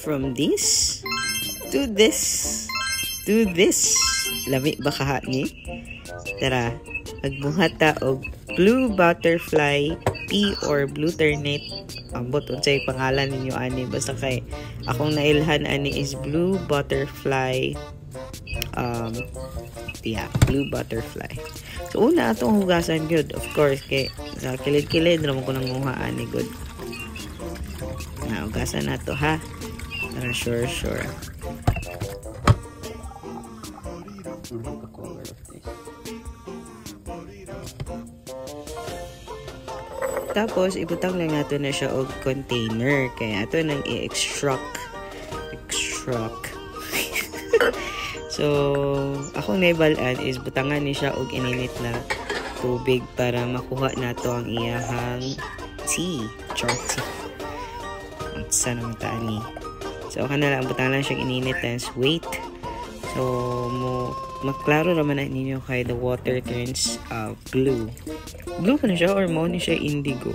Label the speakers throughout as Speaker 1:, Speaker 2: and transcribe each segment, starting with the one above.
Speaker 1: From this to this to this. Lami ba kahangi? Tara, magbuhat ta og blue butterfly pea or blue ternate. Ambot unsay pangalan ninyo ani, basta kay akong nailhan ani is blue butterfly. Blue butterfly. So una atong hugasan gyud, of course, kay sa kilid-kilid ra mo ko nang nguha ani good. Na hugasan nato ha. Para sure. Tapos ibutang lang nato na siya og container kaya ato nang i-extract. So akong naibalan is butangan ni siya og ininit na tubig para makuha nato ang iyahang tea, char tea. Sana matani. So kanala ang butangan lang siya ininit and wait. So maklaro naman na ninyo kay the water turns blue. Blue pa na siya or mo ni siya indigo.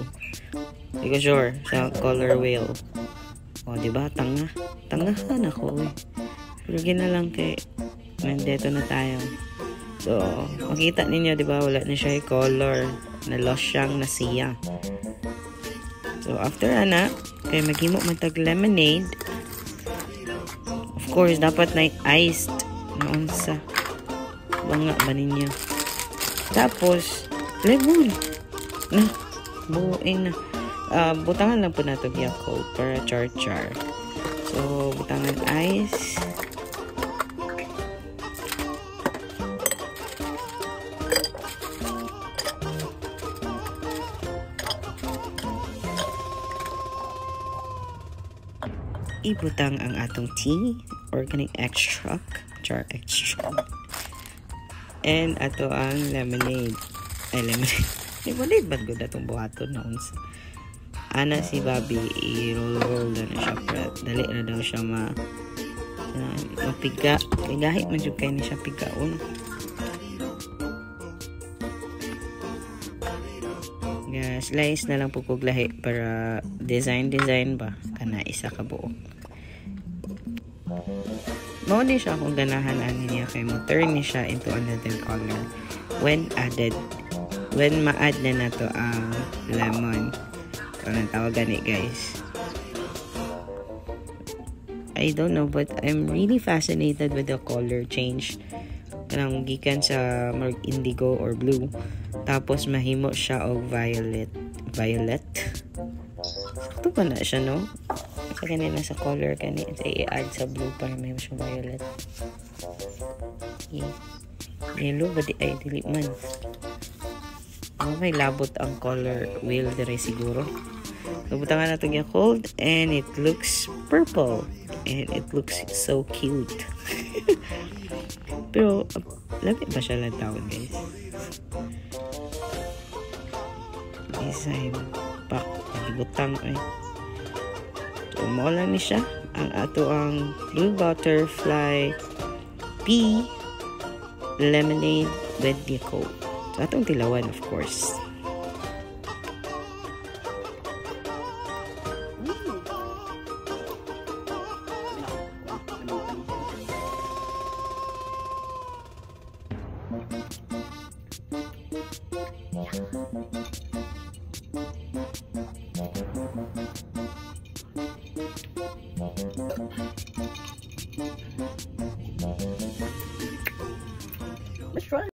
Speaker 1: Hindi ko sure sa color whale. O diba tangahan ako eh. Pero gina lang kay nandito na tayo. So makita ninyo diba wala na siya color, na lost siyang nasiya. So after ana kay maghimo man tag lemonade. Of course dapat na iced na unsa banga ba ninyo. Tapos lemon na buuin na. Butangan lang po nato Yakult para char. So butangan ice. Ibutang ang atong tea, organic extract, char extract. And ato ang lemonade. Lemonade ba gud atong buhaton na unsa? Ana si Bobby i-roll na siya para dali na daw siya mapiga. Kay gahit man jud kay ni siya pigaon. Slice na lang po kog lahi para design ba kana isa ka buo. Mao ni siya kung ganahan ani niya kay mo turn ni siya into another color when ma-add na nato ang lemon. Anong tawag gani guys? I don't know but I'm really fascinated with the color change. Kanang gikan sa more indigo or blue tapos mahimo siya og violet. Sakto pa na siya no? Sa kanina sa color kani i-add sa blue para may siya violet. Yellow ba di ay dili man. May labot ang color wheel dire siguro. Nabutangan natin yung cold and it looks purple and it looks so cute. Pero lami ba siya lang tawag guys? Design pack nagibutang ay. So mawala ni siya ang ato ang blue butterfly pea lemonade with Yakult. So atong tilawan of course. Let's try.